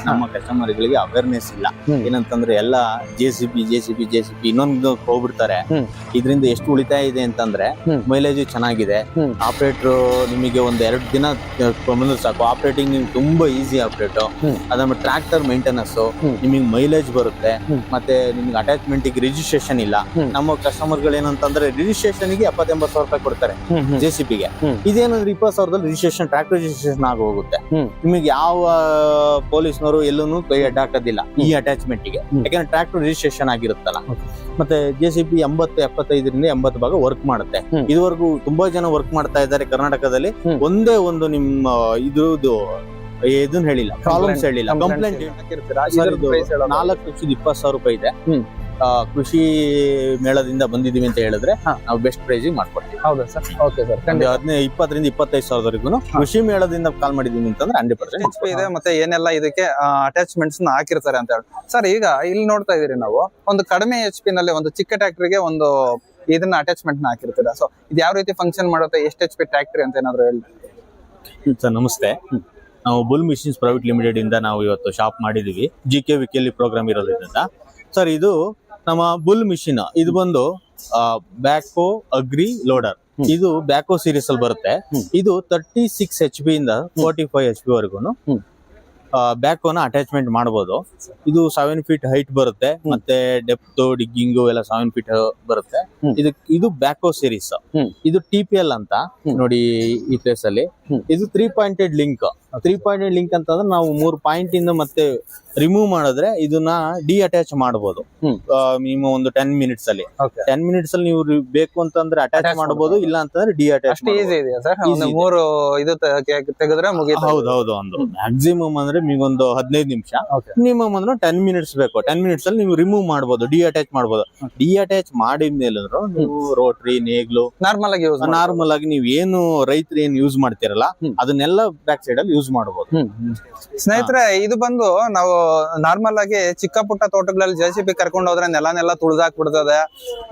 ನಮ್ಮ ಕಸ್ಟಮರ್ ಗಳಿಗೆ ಅವೇರ್ನೆಸ್ ಇಲ್ಲ. ಏನಂತಂದ್ರೆ ಎಲ್ಲ ಜೆಸಿಬಿ ಇನ್ನೊಂದು ಹೋಗ್ಬಿಡ್ತಾರೆ. ಇದರಿಂದ ಎಷ್ಟು ಉಳಿತಾಯ ಇದೆ ಅಂತಂದ್ರೆ ಮೈಲೇಜ್ ಚೆನ್ನಾಗಿದೆ. ಆಪರೇಟರ್ ನಿಮಗೆ ಒಂದ್ 2 ದಿನ ಬಂದ್ರೆ ಸಾಕು. ಆಪರೇಟಿಂಗ್ ನಿಮ್ಗೆ ತುಂಬಾ ಈಸಿ ಆಪರೇಟ್. ಅದಾದ್ಮೇಲೆ ಟ್ರಾಕ್ಟರ್ ಮೇಂಟೆನೆನ್ಸ್ ನಿಮಗೆ ಮೈಲೇಜ್ ಬರುತ್ತೆ. ಮತ್ತೆ ನಿಮ್ಗೆ ಅಟ್ಯಾಚ್ಮೆಂಟ್ ರಿಜಿಸ್ಟ್ರೇಷನ್ ಇಲ್ಲ. ನಮ್ಮ ಕಸ್ಟಮರ್ ಗಳು ಏನಂತಂದ್ರೆ ರಿಜಿಸ್ಟ್ರೇಷನ್ ಗೆ 70-80 ಸಾವಿರ ರೂಪಾಯಿ ಕೊಡ್ತಾರೆ ಜೆಸಿಬಿಗೆ. ಇದೇನಂದ್ರೆ 20,000ದಲ್ಲಿ ರಿಜಿಸ್ಟ್ರೇಷನ್ ಟ್ರಾಕ್ಟರ್ ರಿಜಿಸ್ಟ್ರೇಷನ್ ಆಗಿ ಹೋಗುತ್ತೆ. ನಿಮಗೆ ಯಾವ ಪೊಲೀಸ್ನವರು ಎಲ್ಲೂ ಕೈ ಅಡ್ಡಾಕೋದಿಲ್ಲ ಈ ಅಟ್ಯಾಚ್ಮೆಂಟ್ ಗೆ, ಯಾಕಂದ್ರೆ ಟ್ರಾಕ್ಟರ್ ರಿಜಿಸ್ಟ್ರೇಷನ್ ಆಗಿರುತ್ತಲ್ಲ. ಮತ್ತೆ ಜೆಸಿಬಿ 80-75ರಿಂದ 80 ಭಾಗ ವರ್ಕ್ ಮಾಡುತ್ತೆ. ಇದುವರೆಗೂ ತುಂಬಾ ಜನ ವರ್ಕ್ ಮಾಡ್ತಾ ಇದ್ದಾರೆ ಕರ್ನಾಟಕದಲ್ಲಿ. ಒಂದೇ ಒಂದು ನಿಮ್ಮ ಇದನ್ನ ಹೇಳಿಲ್ಲ, ಪ್ರಾಬ್ಲಮ್ಸ್ ಹೇಳಿಲ್ಲ, ಕಂಪ್ಲೇಂಟ್. 4,20,000 ರೂಪಾಯಿ ಇದೆ. ಕೃಷಿ ಮೇಳದಿಂದ ಬಂದಿದೀವಿ ಅಂತ ಹೇಳಿದ್ರೆ ನಾವು ಬೆಸ್ಟ್ ಪ್ರೈಸ್ ಮಾಡ್ಕೊಡ್ತೀವಿ. ಹೌದಾ ಸರ್? Okay sir. 20,000ರಿಂದ 25,000ವರೆಗೂ ಕೃಷಿ ಮೇಳದಿಂದ ಕಾಲ್ ಮಾಡಿದೀವಿ ಅಂತಂದ್ರೆ 100% ಇದೆ. ಮತ್ತೆ ಏನೆಲ್ಲ ಇದಕ್ಕೆ ಅಟ್ಯಾಚ್ಮೆಂಟ್ಸ್ ಹಾಕಿರ್ತಾರೆ ಅಂತ ಹೇಳಿ ಸರ್. ಈಗ ಇಲ್ಲಿ ನೋಡ್ತಾ ಇದೀರಿ ನಾವು ಒಂದು ಕಡಿಮೆ HP ನಲ್ಲಿ ಒಂದು ಚಿಕ್ಕ ಟ್ರ್ಯಾಕ್ಟರ್ಗೆ ಒಂದು ಇದನ್ನ ಅಟ್ಯಾಚ್ಮೆಂಟ್ ನ ಹಾಕಿರ್ತೀರಾ. ಸೊ ಇದು ಯಾವ ರೀತಿ ಫಂಕ್ಷನ್ ಮಾಡುತ್ತೆ, ಎಷ್ಟು HP ಟ್ರ್ಯಾಕ್ಟರ್ ಅಂತ ಏನಾದ್ರು ಹೇಳಿ ಸರ್. ನಮಸ್ತೆ. ನಾವು ಬುಲ್ ಮಿಷಿನ್ಸ್ ಪ್ರೈವೇಟ್ ಲಿಮಿಟೆಡ್ ಇಂದ ನಾವು ಇವತ್ತು ಶಾಪ್ ಮಾಡಿದೀವಿ. GK ವಿಕೆಲಿ ಪ್ರೋಗ್ರಾಮ್ ಇರೋದ್ರಿಂದ ಸರ್. ಇದು ನಮ್ಮ ಬುಲ್ ಮಿಷಿನ್. ಇದು ಬಂದು ಬ್ಯಾಕೋ ಅಗ್ರಿ ಲೋಡರ್. ಇದು ಬ್ಯಾಕೋ ಸೀರೀಸ್ ಅಲ್ಲಿ ಬರುತ್ತೆ. ಇದು 36 HP ಇಂದ 45 HP ವರೆಗೂ ಬ್ಯಾಕೋನ ಅಟ್ಯಾಚ್ಮೆಂಟ್ ಮಾಡಬಹುದು. ಇದು 7 ಫೀಟ್ ಹೈಟ್ ಬರುತ್ತೆ. ಮತ್ತೆ ಡೆಪ್ತ್ ಡಿಗ್ಗಿಂಗ್ ಎಲ್ಲ 7 ಫೀಟ್ ಬರುತ್ತೆ. ಇದು ಬ್ಯಾಕೋ ಸೀರೀಸ್. ಇದು TPL ಅಂತ ನೋಡಿ ಈ ಪ್ಲೇಸ್ ಅಲ್ಲಿ. ಇದು 3 ಪಾಯಿಂಟೆಡ್ ಲಿಂಕ್. 3 ಪಾಯಿಂಟೆಡ್ ಲಿಂಕ್ ಅಂತಂದ್ರೆ ನಾವು 3 ಪಾಯಿಂಟ್ ಇಂದ ಮತ್ತೆ ರಿಮೂವ್ ಮಾಡಿದ್ರೆ ಇದನ್ನ ಡಿ ಅಟ್ಯಾಚ್ ಮಾಡಬಹುದು. ಮಿನಿಮಮ್ ಒಂದು 10 ಮಿನಿಟ್ಸ್ ಅಲ್ಲಿ. 10 ಮಿನಿಟ್ಸ್ ಅಲ್ಲಿ ನೀವು ಬೇಕು ಅಂತಂದ್ರೆ ಅಟ್ಯಾಚ್ ಮಾಡಬಹುದು, ಇಲ್ಲ ಅಂತಂದ್ರೆ ಡಿ ಅಟ್ಯಾಚ್. ಈಸಿ ಇದೆ ಸರ್. 3 ಇದು ತೆಗೆದ್ರೆ ಮುಗಿಯುತ್ತೆ. ಹೌದು. ಒಂದು ಮ್ಯಾಕ್ಸಿಮಮ್ ಅಂದ್ರೆ ನಿಮಗೊಂದು 15 ನಿಮಿಷ, ಮಿನಿಮಮ್ ಅಂದ್ರೆ 10 ಮಿನಿಟ್ಸ್ ಬೇಕು. 10 ಮಿನಿಟ್ಸ್ ಅಲ್ಲಿ ನೀವು ರಿಮೂವ್ ಮಾಡಬಹುದು, ಡಿ ಅಟ್ಯಾಚ್ ಮಾಡಬಹುದು. ಡಿ ಅಟ್ಯಾಚ್ ಮಾಡಿದ್ಮೇಲೆ ನೀವು ರೋಟ್ರಿ ನೇಗ್ಲು ನಾರ್ಮಲ್ ಆಗಿ ನೀವು ಏನು ರೈತರು ಏನ್ ಯೂಸ್ ಮಾಡ್ತಿರಲ್ಲ ಅದನ್ನೆಲ್ಲ ಬ್ಯಾಕ್ ಸೈಡ್ ಅಲ್ಲಿ ಯೂಸ್ ಮಾಡಬಹುದು. ಸ್ನೇಹಿತರೆ, ಇದು ಬಂದು ನಾವು ನಾರ್ಮಲ್ ಆಗಿ ಚಿಕ್ಕ ಪುಟ್ಟ ತೋಟಗಳಲ್ಲಿ JCB ಕರ್ಕೊಂಡು ಹೋದ್ರೆ ನೆಲ ತುಳಿದಾಕ್ಬಿಡ್ತದೆ.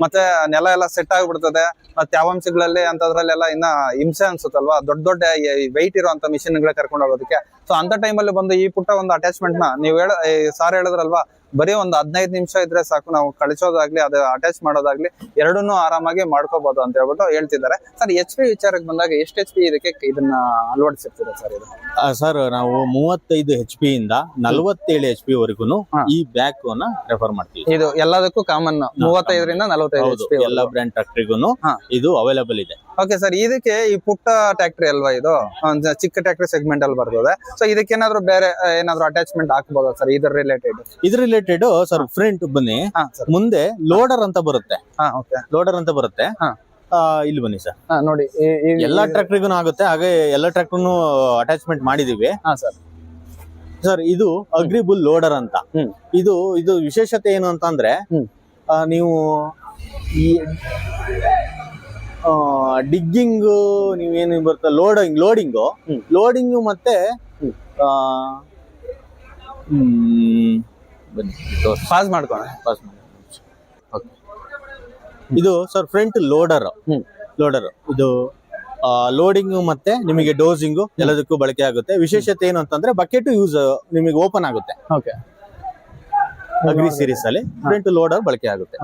ಮತ್ತೆ ನೆಲ ಎಲ್ಲ ಸೆಟ್ ಆಗ್ಬಿಡ್ತದೆ. ಮತ್ತೆ ಯಾವಂಶಗಳಲ್ಲಿ ಅಂತದ್ರಲ್ಲೆಲ್ಲ ಇನ್ನ ಹಿಂಸೆ ಅನ್ಸುತ್ತಲ್ವಾ, ದೊಡ್ಡ ವೆಯ್ಟ್ ಇರುವಂತ ಮಿಷಿನ್ ಗಳ ಕರ್ಕೊಂಡು ಹೋಗೋದಕ್ಕೆ. ಸೊ ಅಂತ ಟೈಮಲ್ಲಿ ಬಂದು ಈ ಪುಟ್ಟ ಒಂದು ಅಟ್ಯಾಚ್ಮೆಂಟ್ ನ ನೀವು ಸಾರ್ ಹೇಳಿದ್ರಲ್ವಾ, ಬರೀ ಒಂದು 15 ನಿಮಿಷ ಇದ್ರೆ ಸಾಕು, ನಾವು ಕಳಿಸೋದಾಗ್ಲಿ ಅದು ಅಟ್ಯಾಚ್ ಮಾಡೋದಾಗ್ಲಿ ಎರಡನ್ನೂ ಆರಾಮಾಗಿ ಮಾಡ್ಕೋಬಹುದು ಅಂತ ಹೇಳ್ಬಿಟ್ಟು ಹೇಳ್ತಿದ್ದಾರೆ. ಸರ್, HP ವಿಚಾರಕ್ಕೆ ಬಂದಾಗ ಎಷ್ಟು HP ಇದಕ್ಕೆ ಇದನ್ನ ಅಳವಡಿಸಿರ್ತೀರಾ ಸರ್? ಇದು ಸರ್ ನಾವು 35 HP ಇಂದ 47 HP ವರೆಗೂ ಈ ಬ್ಯಾಕ್ ನ ರೆಫರ್ ಮಾಡ್ತೀವಿ. ಇದು ಎಲ್ಲದಕ್ಕೂ ಕಾಮನ್ 35ರಿಂದ 45 HP ಎಲ್ಲ ಬ್ರ್ಯಾಂಡ್ ಟ್ರ್ಯಾಕ್ಟರ್ಗೂ ಇದು ಅವೈಲೇಬಲ್ ಇದೆ. ಓಕೆ ಸರ್, ಇದಕ್ಕೆ ಈ ಪುಟ್ಟ ಟ್ರ್ಯಾಕ್ಟರ್ ಅಲ್ವಾ, ಇದು ಚಿಕ್ಕ ಟ್ರ್ಯಾಕ್ಟರ್ ಸೆಗ್ಮೆಂಟ್ ಅಲ್ಲಿ ಬರ್ತದೆ. ಸೊ ಇದಕ್ಕೆ ಏನಾದ್ರು ಬೇರೆ ಏನಾದ್ರು ಅಟ್ಯಾಚ್ಮೆಂಟ್ ಹಾಕಬಹುದಾ ಸರ್ ಇದ್ರ ರಿಲೇಟೆಡ್? ಸರ್ ಫ್ರಂಟ್ ಬನ್ನಿ, ಮುಂದೆ ಲೋಡರ್ ಅಂತ ಬರುತ್ತೆ. ಲೋಡರ್ ಅಂತ ಬರುತ್ತೆ. ಇಲ್ಲಿ ಬನ್ನಿ ಸರ್, ನೋಡಿ ಎಲ್ಲಾ ಟ್ರ್ಯಾಕ್ಟರ್ಗೂ ಆಗುತ್ತೆ. ಹಾಗೆ ಎಲ್ಲಾ ಟ್ರ್ಯಾಕ್ಟರ್ನು ಅಟ್ಯಾಚ್ಮೆಂಟ್ ಮಾಡಿದೀವಿ ಸರ್. ಇದು ಅಗ್ರಿಬುಲ್ ಲೋಡರ್ ಅಂತ. ಇದು ವಿಶೇಷತೆ ಏನು ಅಂತಂದ್ರೆ, ನೀವು ಈ ಡಿಗ್ಗಿಂಗ್ ನೀವೇನು ಬರುತ್ತೆ, ಲೋಡಿಂಗು ಮತ್ತೆ ಪಾಸ್ ಮಾಡ್ಕೋಣ. ಇದು ಸರ್ ಫ್ರಂಟ್ ಲೋಡರ್. ಇದು ಲೋಡಿಂಗ್ ಮತ್ತೆ ನಿಮಗೆ ಡೋಸಿಂಗು ಎಲ್ಲದಕ್ಕೂ ಬಳಕೆ ಆಗುತ್ತೆ. ವಿಶೇಷತೆ ಏನು ಅಂತಂದ್ರೆ ಬಕೆಟ್ ಯೂಸ್ ನಿಮಗೆ ಓಪನ್ ಆಗುತ್ತೆ. ಅಗ್ರಿ ಸೀರೀಸ್ ಅಲ್ಲಿ ಫ್ರಂಟ್ ಲೋಡರ್ ಬಳಕೆ ಆಗುತ್ತೆ.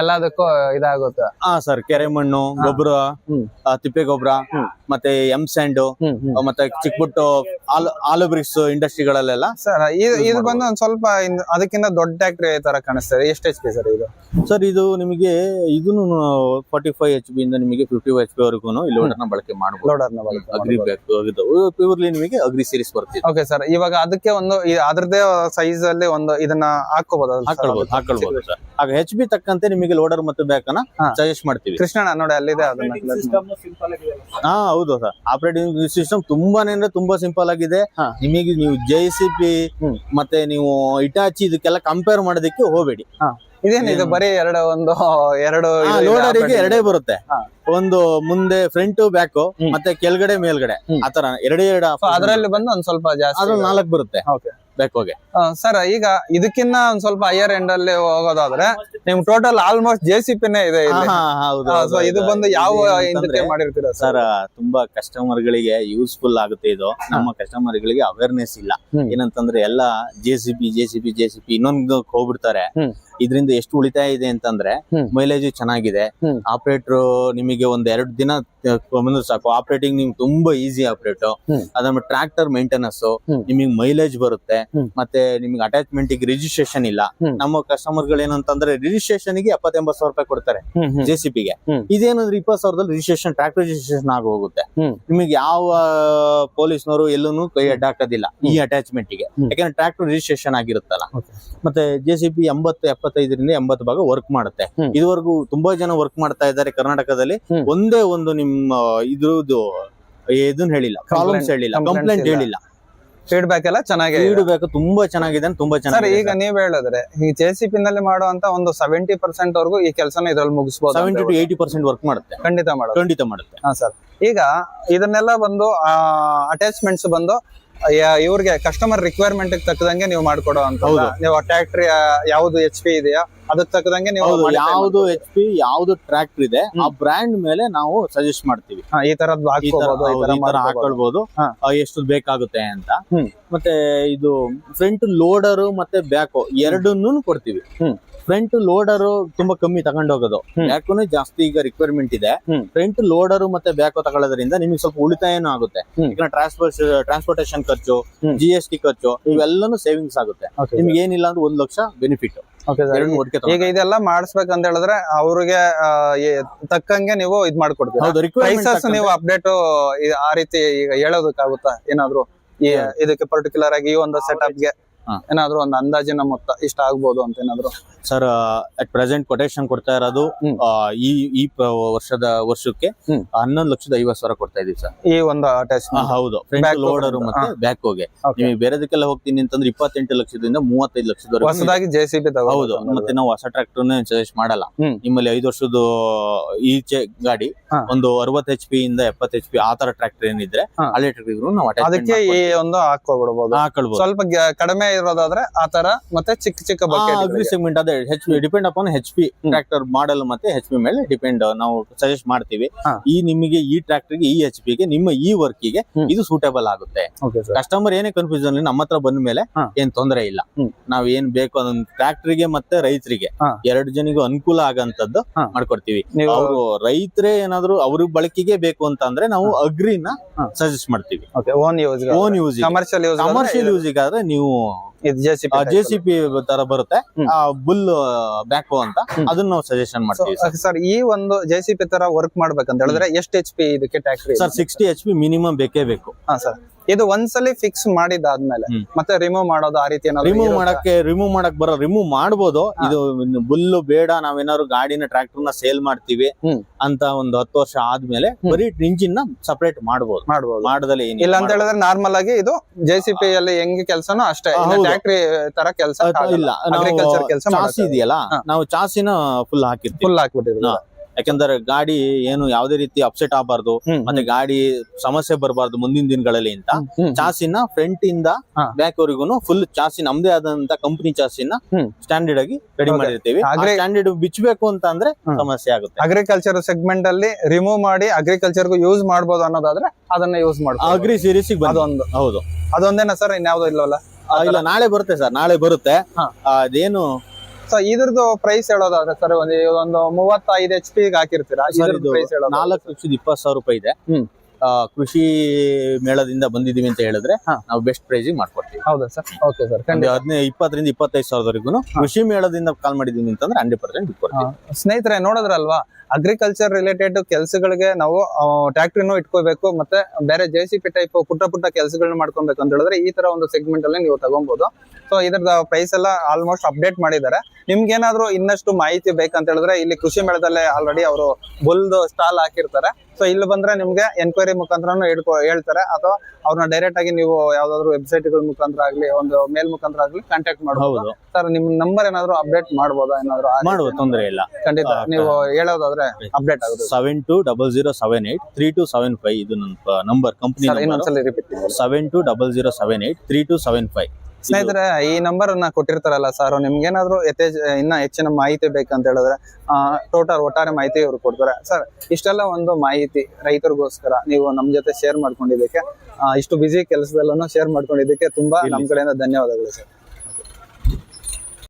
ಎಲ್ಲದಕ್ಕೂ ಇದಾಗುತ್ತೆ. ಸರ್, ಕೆರೆ ಮಣ್ಣು, ಗೊಬ್ಬರ, ತಿಪ್ಪೆ ಗೊಬ್ಬರ, ಮತ್ತೆ ಸ್ಯಾಂಡ್, ಮತ್ತೆ ಚಿಕ್ಕಪುಟ್ಟು ಆಲುಬ್ರಿಕ್ಸ್ ಇಂಡಸ್ಟ್ರಿಗಳಲ್ಲೆಲ್ಲ. ಸರ್, ಇದು ಬಂದು ಒಂದ್ ಸ್ವಲ್ಪ ಅದಕ್ಕಿಂತ ದೊಡ್ಡ ಟ್ರ್ಯಾಕ್ಟರ್ ತರ ಕಾಣಿಸ್ತದೆ. ಎಷ್ಟು HP ಸರ್ ಇದು? ಸರ್, ಇದು ನಿಮಗೆ ಇದನ್ನು 45 HP ಇಂದ ನಿಮಗೆ 55 HP ವರೆಗೂ ಈ ಲೋಡರ್ ನ ಬಳಕೆ ಮಾಡಬಹುದು. ಅಗ್ರಿ ಪ್ಯೂರ್ಲಿ ನಿಮಗೆ ಅಗ್ರಿ ಸೀರೀಸ್ ಬರ್ತದೆ. ಓಕೆ ಸರ್, ಇವಾಗ ಅದಕ್ಕೆ ಒಂದು ಅದ್ರದೇ ಸೈಜ್ ಅಲ್ಲಿ ಒಂದು ಇದನ್ನ ಹಾಕೊಳ್ಬಹುದು ಸರ್. ಆಗ HP ತಕ್ಕಂತೆ ನಿಮಗೆ ಲೋಡರ್ ಮತ್ತು ಬ್ಯಾಕ್ ಅನ್ನ ಸಜೆಸ್ಟ್ ಮಾಡ್ತೀವಿ. ಕೃಷ್ಣಣ್ಣ ನೋಡಿ ಅಲ್ಲಿದೆ. ಹೌದು ಸರ್, ಆಪರೇಟಿಂಗ್ ಸಿಸ್ಟಮ್ ತುಂಬಾ ಸಿಂಪಲ್ ಆಗಿದೆ. ನಿಮಗೆ ನೀವು JCB ಮತ್ತೆ ನೀವು ಇಟಾಚಿ ಇದಕ್ಕೆಲ್ಲ ಕಂಪೇರ್ ಮಾಡೋದಕ್ಕೆ ಹೋಗಬೇಡಿ. ಇದೇನಿದು ಬರೀ ಎರಡು ಲೋಡರಿಗೆ ಎರಡೇ ಬರುತ್ತೆ. ಒಂದು ಮುಂದೆ ಫ್ರಂಟ್ ಬ್ಯಾಕ್ ಮತ್ತೆ ಕೆಳಗಡೆ ಮೇಲ್ಗಡೆ ಆತರ ಎರಡೇ. ಅದರಲ್ಲಿ ಬಂದು ಒಂದ್ ಸ್ವಲ್ಪ ಜಾಸ್ತಿ, ಅದ್ರಲ್ಲಿ 4 ಬರುತ್ತೆ. ಬ್ಯಾಕೋಗೆ. ಸರ್ ಈಗ ಇದಕ್ಕಿನ್ನ ಒಂದ್ ಸ್ವಲ್ಪ ಹೈಯರ್ ಎಂಡ್ ಅಲ್ಲಿ ಹೋಗೋದಾದ್ರೆ ನಿಮ್ ಟೋಟಲ್ ಆಲ್ಮೋಸ್ಟ್ JCPನೇ ಇದೆ ಇಲ್ಲಿ. So ಇದು ಬಂದು ಯಾವ ಇದಕ್ಕೆ ಮಾಡಿರ್ತೀರಾ ಸರ್? ತುಂಬಾ ಕಸ್ಟಮರ್ ಗಳಿಗೆ ಯೂಸ್ಫುಲ್ ಆಗುತ್ತೆ ಇದು. ನಮ್ಮ ಕಸ್ಟಮರ್ ಗಳಿಗೆ ಅವೇರ್ನೆಸ್ ಇಲ್ಲ. ಏನಂತಂದ್ರೆ ಎಲ್ಲ JCP ಇನ್ನೊಂದು ಹೋಗ್ಬಿಡ್ತಾರೆ. ಇದರಿಂದ ಎಷ್ಟು ಉಳಿತಾಯ ಇದೆ ಅಂತಂದ್ರೆ ಮೈಲೇಜ್ ಚೆನ್ನಾಗಿದೆ. ಆಪರೇಟರ್ ನಿಮಗೆ ಒಂದ್ 2 ದಿನ ಬಂದ್ರೆ ಸಾಕು. ಆಪರೇಟಿಂಗ್ ನಿಮ್ಗೆ ತುಂಬಾ ಈಸಿ ಆಪರೇಟ್. ಅದಾದ್ಮೇಲೆ ಟ್ರಾಕ್ಟರ್ ಮೇಂಟೆನೆನ್ಸ್ ನಿಮಗೆ ಮೈಲೇಜ್ ಬರುತ್ತೆ. ಮತ್ತೆ ನಿಮ್ಗೆ ಅಟ್ಯಾಚ್ಮೆಂಟ್ ರಿಜಿಸ್ಟ್ರೇಷನ್ ಇಲ್ಲ. ನಮ್ಮ ಕಸ್ಟಮರ್ ಗಳು ಏನಂತಂದ್ರೆ ರಿಜಿಸ್ಟ್ರೇಷನ್ ಗೆ 70-80 ಸಾವಿರ ರೂಪಾಯಿ ಕೊಡ್ತಾರೆ JCPಗೆ. ಇದೇನಂದ್ರೆ 20 ಸಾವಿರದಲ್ಲಿ ರಿಜಿಸ್ಟ್ರೇಷನ್, ಟ್ರಾಕ್ಟರ್ ರಿಜಿಸ್ಟ್ರೇಷನ್ ಆಗಿ ಹೋಗುತ್ತೆ. ನಿಮಗೆ ಯಾವ ಪೊಲೀಸ್ನವರು ಎಲ್ಲೂ ಕೈ ಅಡ್ಡಾಕೋದಿಲ್ಲ ಈ ಅಟ್ಯಾಚ್ಮೆಂಟ್ ಗೆ, ಯಾಕಂದ್ರೆ ಟ್ರಾಕ್ಟರ್ ರಿಜಿಸ್ಟ್ರೇಷನ್ ಆಗಿರುತ್ತಲ್ಲ. ಮತ್ತೆ JCP 75ರಿಂದ 80 ಭಾಗ ವರ್ಕ್ ಮಾಡುತ್ತೆ. ಇದುವರೆಗೂ ತುಂಬಾ ಜನ ವರ್ಕ್ ಮಾಡ್ತಾ ಇದ್ದಾರೆ ಕರ್ನಾಟಕದಲ್ಲಿ. ಒಂದೇ ಒಂದು ನಿಮ್ಮ ಇದ್ರದ್ದು ಇದನ್ನ ಹೇಳಿಲ್ಲ, ಪ್ರಾಬ್ಲಮ್ಸ್ ಹೇಳಿಲ್ಲ, ಕಂಪ್ಲೇಂಟ್ ಹೇಳಿಲ್ಲ. ಫೀಡ್ಬ್ಯಾಕ್ ಎಲ್ಲ ಚೆನ್ನಾಗಿ, ಫೀಡ್ಬ್ಯಾಕ್ ತುಂಬಾ ಚೆನ್ನಾಗಿದೆ, ತುಂಬಾ ಚೆನ್ನಾಗಿದೆ. ಈಗ ನೀವ್ ಹೇಳಿದ್ರೆ ಈ JCP ನಲ್ಲಿ ಮಾಡುವಂತ ಒಂದು 70% ವರೆಗೂ ಈ ಕೆಲಸನ ಇದ್ರಲ್ಲಿ ಮುಗಿಸಬಹುದು. 70 to 80% ವರ್ಕ್ ಮಾಡುತ್ತೆ. ಖಂಡಿತ ಮಾಡುತ್ತೆ. ಹಾ ಸರ್. ಈಗ ಇದನ್ನೆಲ್ಲ ಬಂದು ಅಟ್ಯಾಚ್ಮೆಂಟ್ಸ್ ಬಂದು ಇವ್ರಿಗೆ ಕಸ್ಟಮರ್ ರಿಕ್ವೈರ್ಮೆಂಟ್ ತಕ್ಕದಂಗೆ ನೀವು ಮಾಡ್ಕೊಡೋ ಅಂತ. ನೀವು ಟ್ರ್ಯಾಕ್ಟರ್ ಯಾವ್ದು HP ಇದೆಯಾ ಅದಕ್ಕೆ ತಕ್ಕದಂಗೆ ನೀವು ಯಾವ್ದು HP ಯಾವ್ದು ಟ್ರ್ಯಾಕ್ಟರ್ ಇದೆ ಆ ಬ್ರ್ಯಾಂಡ್ ಮೇಲೆ ನಾವು ಸಜೆಸ್ಟ್ ಮಾಡ್ತೀವಿ. ಈ ತರದ್ದು ಹಾಕೊಳ್ಬಹುದು, ಎಷ್ಟು ಬೇಕಾಗುತ್ತೆ ಅಂತ. ಮತ್ತೆ ಇದು ಫ್ರಂಟ್ ಲೋಡರ್ ಮತ್ತೆ ಬ್ಯಾಕ್ ಎರಡನ್ನೂ ಕೊಡ್ತೀವಿ. ಫ್ರಂಟ್ ಲೋಡರ್ ತುಂಬಾ ಕಮ್ಮಿ ತಗೊಂಡ್ ಹೋಗೋದು, ಬ್ಯಾಕುನು ಜಾಸ್ತಿ ಈಗ ರಿಕ್ವೈರ್ಮೆಂಟ್ ಇದೆ. ಫ್ರಂಟ್ ಲೋಡರ್ ಮತ್ತೆ ಬ್ಯಾಕ್ ತಗೊಳ್ಳೋದ್ರಿಂದ ನಿಮಗೆ ಸ್ವಲ್ಪ ಉಳಿತಾಯನೂ ಆಗುತ್ತೆ. ಟ್ರಾನ್ಸ್ಪೋರ್ಟೇಷನ್ ಖರ್ಚು, GST ಖರ್ಚು ಇವೆಲ್ಲಾನು ಸೇವಿಂಗ್ಸ್ ಆಗುತ್ತೆ. ನಿಮ್ಗೆ ಏನಿಲ್ಲ ಅಂದ್ರೆ 1 ಲಕ್ಷ ಬೆನಿಫಿಟ್. ಈಗ ಇದೆಲ್ಲ ಮಾಡಿಸ್ಬೇಕಂತ ಹೇಳಿದ್ರೆ ಅವ್ರಿಗೆ ತಕ್ಕಂಗೆ ನೀವು ಇದ್ ಮಾಡ್ಕೊಡ್ತೀವಿ. ಪ್ರೈಸಸ್ ನೀವು ಅಪ್ಡೇಟ್ ಆ ರೀತಿ ಈಗ ಹೇಳೋದಕ್ಕಾಗುತ್ತಾ ಏನಾದ್ರು? ಇದಕ್ಕೆ ಪರ್ಟಿಕ್ಯುಲರ್ ಆಗಿ ಈ ಒಂದು ಸೆಟಪ್ ಗೆ ಏನಾದ್ರು ಒಂದು ಅಂದಾಜಿನ ಮೊತ್ತ ಇಷ್ಟ ಆಗ್ಬೋದು ಅಂತ ಏನಾದ್ರು? ಸರ್ ಅಟ್ ಪ್ರೆಸೆಂಟ್ ಕೊಟೇಶನ್ ಕೊಡ್ತಾ ಇರೋದು ಈ ವರ್ಷಕ್ಕೆ 11,50,000 ಕೊಡ್ತಾ ಇದೀವಿ ಸರ್. ಈ ಒಂದು ಅಟ್ಯಾಚ್ಮೆಂಟ್. ಹೌದು, ಫ್ರಂಟ್ ಲೋಡರ್ ಮತ್ತೆ ಬ್ಯಾಕ್ ಹೋಗಿ. ನಿಮಗೆ ಬೇರೆದಕ್ಕೆಲ್ಲ ಹೋಗ್ತೀನಿ ಅಂತಂದ್ರೆ 28 ಲಕ್ಷದಿಂದ 35 ಲಕ್ಷದವರೆಗೆ ಹೊಸದಾಗಿ JCP ಹೌದು. ಮತ್ತೆ ನಾವು ಹೊಸ ಟ್ರಾಕ್ಟರ್ ಸಜೆಸ್ಟ್ ಮಾಡಲ್ಲ. ನಿಮ್ಮಲ್ಲಿ 5 ವರ್ಷದ ಈಚೆ ಗಾಡಿ ಒಂದು 60 HP ಇಂದ 70 HP ಆ ತರ ಟ್ರಾಕ್ಟರ್ ಏನಿದ್ರೆ ಹಳೆ ಟ್ರಾಕ್ಟರ್ ನಾವು ಅದಕ್ಕೆ ಈ ಒಂದು ಹಾಕೊಳ್ಬಹುದು. ಸ್ವಲ್ಪ ಕಡಿಮೆ ಇರೋದಾದ್ರೆ ಆ ತರ, ಮತ್ತೆ ಚಿಕ್ಕ ಅಗ್ರಿ ಸೆಗ್ಮೆಂಟ್ ಅದೇ depend upon HP tractor model ಮತ್ತೆ HP ಮೇಲೆ ಡಿಪೆಂಡ್ ನಾವು ಸಜೆಸ್ಟ್ ಮಾಡ್ತೀವಿ. ಈ ನಿಮಗೆ ಈ ಟ್ರಾಕ್ಟರ್ ಗೆ ಈ HP ಗೆ ನಿಮ್ಮ ಈ ವರ್ಕ್ ಗೆ ಇದು ಸೂಟೇಬಲ್ ಆಗುತ್ತೆ. ಕಸ್ಟಮರ್ ಏನೇ ಕನ್ಫ್ಯೂಷನ್ ನಮ್ಮ ಹತ್ರ ಬಂದ ಮೇಲೆ ಏನ್ ತೊಂದರೆ ಇಲ್ಲ. ನಾವ್ ಏನ್ ಬೇಕು ಅದೊಂದು ಟ್ರಾಕ್ಟರ್ ಗೆ ಮತ್ತೆ ರೈತರಿಗೆ 2 ಜನಿಗೂ ಅನುಕೂಲ ಆಗಂತದ್ದು ಮಾಡ್ಕೊಡ್ತೀವಿ. ಅವರು ರೈತರೇ ಏನಾದ್ರು ಅವ್ರ ಬಳಕೆಗೆ ಬೇಕು ಅಂತ ಅಂದ್ರೆ ನಾವು ಅಗ್ರಿನ ಸಜೆಸ್ಟ್ ಮಾಡ್ತೀವಿ. ಓನ್ ಯೂಸ್ ಕಮರ್ಷಿಯಲ್ ಯೂಸ್ ಆದ್ರೆ ನೀವು JCP ತರ ಬರುತ್ತೆ, ಬುಲ್ ಬ್ಯಾಕ್ ಅಂತ ಅದನ್ನ ನಾವು ಸಜೆಷನ್ ಮಾಡ್ತೀವಿ. ಸರ್ ಈ ಒಂದು JCP ತರ ವರ್ಕ್ ಮಾಡ್ಬೇಕಂತ ಹೇಳಿದ್ರೆ ಎಷ್ಟು HP ಇದಕ್ಕೆ ಟ್ರ್ಯಾಕ್ಟರ್? ಸರ್ 60 HP ಮಿನಿಮಮ್ ಬೇಕೇ ಬೇಕು. ಸರ್ ಇದು ಒಂದ್ಸಲಿ ಫಿಕ್ಸ್ ಮಾಡಿದಾದ್ಮೇಲೆ ಮತ್ತೆ ರಿಮೂವ್ ಮಾಡೋದು ಆ ರೀತಿ ರಿಮೂವ್ ಮಾಡಬಹುದು. ಇದು ಬುಲ್ಲು ಬೇಡ, ನಾವೇನಾದ್ರು ಗಾಡಿನ ಟ್ರಾಕ್ಟರ್ ನ ಸೇಲ್ ಮಾಡ್ತೀವಿ ಅಂತ ಒಂದು 10 ವರ್ಷ ಆದ್ಮೇಲೆ ಬರೀ ಇಂಜಿನ್ ನ ಸಪರೇಟ್ ಮಾಡಬಹುದು. ಮಾಡದಲ್ಲಿ ಇಲ್ಲ ಅಂತ ಹೇಳಿದ್ರೆ ನಾರ್ಮಲ್ ಆಗಿ ಇದು JCP ಅಲ್ಲಿ ಹೆಂಗೆ ಕೆಲಸನೋ ಅಷ್ಟೇ, ಟ್ರ್ಯಾಕ್ಟರಿ ತರ ಕೆಲಸ ಇಲ್ಲ. ಅಗ್ರಿಕಲ್ಚರ್ ಕೆಲಸ ಚಾಸಿ ಇದೆಯಲ್ಲ, ನಾವು ಚಾಸಿನ ಫುಲ್ ಹಾಕಿರ್ತೀವಿ. ಯಾಕಂದ್ರೆ ಗಾಡಿ ಏನು ಯಾವುದೇ ರೀತಿ ಅಪ್ಸೆಟ್ ಆಗಬಾರ್ದು, ಮತ್ತೆ ಗಾಡಿ ಸಮಸ್ಯೆ ಬರಬಾರ್ದು ಮುಂದಿನ ದಿನಗಳಲ್ಲಿ ಅಂತ ಚಾಸಿನ ಫ್ರಂಟ್ ಇಂದ ಬ್ಯಾಕ್ ವರೆಗೂ ಫುಲ್ ಚಾಸಿ ನಮ್ದೇ ಆದಂತ ಕಂಪನಿ ಚಾಸಿನ ಸ್ಟ್ಯಾಂಡರ್ಡ್ ಆಗಿ ರೆಡಿ ಮಾಡಿರ್ತೀವಿ. ಸ್ಟ್ಯಾಂಡರ್ಡ್ ಬಿಚ್ಚಬೇಕು ಅಂತ ಅಂದ್ರೆ ಸಮಸ್ಯೆ ಆಗುತ್ತೆ. ಅಗ್ರಿಕಲ್ಚರ್ ಸೆಗ್ಮೆಂಟ್ ಅಲ್ಲಿ ರಿಮೂವ್ ಮಾಡಿ ಅಗ್ರಿಕಲ್ಚರ್ ಯೂಸ್ ಮಾಡಬಹುದು ಅನ್ನೋದಾದ್ರೆ ಅದನ್ನ ಯೂಸ್ ಮಾಡ್ಬೋದು. ಅಗ್ರಿ ಸೀರೀಸ್ ಅದೊಂದು. ಹೌದು, ಅದೊಂದೇನಾ ಸರ್? ಇನ್ಯಾವ್ದು ಇಲ್ಲವಲ್ಲ? ಇಲ್ಲ, ನಾಳೆ ಬರುತ್ತೆ ಸರ್, ನಾಳೆ ಬರುತ್ತೆ. ಅದೇನು ಸೊ ಇದ್ರದ್ದು ಪ್ರೈಸ್ ಹೇಳೋದಾದ್ರೆ ಸರ್ ಒಂದು 35 HP ಹಾಕಿರ್ತೀರಾ? 4,20,000 ರೂಪಾಯಿ ಇದೆ. ಕೃಷಿ ಮೇಳದಿಂದ ಬಂದಿದೀವಿ ಅಂತ ಹೇಳಿದ್ರೆ ನಾವು ಬೆಸ್ಟ್ ಪ್ರೈಸ್ ಮಾಡ್ಕೊಡ್ತೀವಿ. ಹೌದಾ ಸರ್? Okay sir. 20ರಿಂದ 25,000 ಕೃಷಿ ಮೇಳದಿಂದ ಕಾಲ್ ಮಾಡಿದೀವಿ ಅಂತಂದ್ರೆ 100% ಬಿಟ್ಕೊಡ್ತೀವಿ. ಸ್ನೇಹಿತರೆ ನೋಡಿದ್ರಲ್ವಾ, ಅಗ್ರಿಕಲ್ಚರ್ ರಿಲೇಟೆಡ್ ಕೆಲಸಗಳಿಗೆ ನಾವು ಟ್ರ್ಯಾಕ್ಟರಿನೂ ಇಟ್ಕೋಬೇಕು, ಮತ್ತೆ ಬೇರೆ JCP ಟೈಪ್ ಪುಟ್ಟ ಕೆಲಸಗಳನ್ನ ಮಾಡ್ಕೊಬೇಕು ಅಂತ ಹೇಳಿದ್ರೆ ಈ ತರ ಒಂದು ಸೆಗ್ಮೆಂಟ್ ಅಲ್ಲಿ ನೀವು ತಗೊಬಹುದು. ಸೊ ಇದ್ರದ ಪ್ರೈಸ್ ಎಲ್ಲ ಆಲ್ಮೋಸ್ಟ್ ಅಪ್ಡೇಟ್ ಮಾಡಿದ್ದಾರೆ. ನಿಮ್ಗೆ ಏನಾದ್ರು ಇನ್ನಷ್ಟು ಮಾಹಿತಿ ಬೇಕಂತ ಹೇಳಿದ್ರೆ ಇಲ್ಲಿ ಕೃಷಿ ಮೇಳದಲ್ಲೇ ಆಲ್ರೆಡಿ ಅವರು ಬುಲ್ದು ಸ್ಟಾಲ್ ಹಾಕಿರ್ತಾರೆ. ಸೊ ಇಲ್ಲಿ ಬಂದ್ರೆ ನಿಮ್ಗೆ ಎನ್ಕ್ವೈರಿ ಮುಖಾಂತರ ಹೇಳ್ತಾರೆ, ಅಥವಾ ಅವ್ರನ್ನ ಡೈರೆಕ್ಟ್ ಆಗಿ ನೀವು ಯಾವ್ದಾದ್ರು ವೆಬ್ಸೈಟ್ ಗಳ ಮುಖಾಂತರ ಆಗ್ಲಿ, ಒಂದು ಮೇಲ್ ಮುಖಾಂತರ ಆಗ್ಲಿ ಕಾಂಟ್ಯಾಕ್ಟ್ ಮಾಡಬಹುದು. ಸರ್ ನಿಮ್ ನಂಬರ್ ಏನಾದ್ರು ಅಪ್ಡೇಟ್ ಮಾಡಬಹುದಾ? ಏನಾದ್ರು ಮಾಡುವ ತೊಂದರೆ ಇಲ್ಲ, ಖಂಡಿತ. ನೀವು ಹೇಳೋದಾದ್ರೆ ಅಪ್ಡೇಟ್ ಆಗುತ್ತೆ. 7200783275 ಇದು ನನ್ನ ನಂಬರ್, ಕಂಪನಿ ಇನ್ನೊಂದ್ಸಲ ರಿಪೀಟ್. 7200783275. ಸ್ನೇಹಿತರೆ ಈ ನಂಬರ್ ಅನ್ನ ಕೊಟ್ಟಿರ್ತಾರಲ್ಲ ಸರ್, ನಿಮ್ಗೇನಾದ್ರು ಇನ್ನ ಹೆಚ್ಚಿನ ಮಾಹಿತಿ ಬೇಕಂತ ಹೇಳಿದ್ರೆ ಒಟ್ಟಾರೆ ಮಾಹಿತಿ ಇವ್ರು ಕೊಡ್ತಾರೆ. ಸರ್ ಇಷ್ಟೆಲ್ಲ ಒಂದು ಮಾಹಿತಿ ರೈತರಿಗೋಸ್ಕರ ನೀವು ನಮ್ ಜೊತೆ ಶೇರ್ ಮಾಡ್ಕೊಂಡಿದ್ದಕ್ಕೆ, ಇಷ್ಟು ಬಿಸಿ ಕೆಲಸದಲ್ಲೂ ಶೇರ್ ಮಾಡ್ಕೊಂಡಿದ್ದಕ್ಕೆ ತುಂಬಾ ನಮ್ ಕಡೆಯಿಂದ ಧನ್ಯವಾದಗಳು ಸರ್.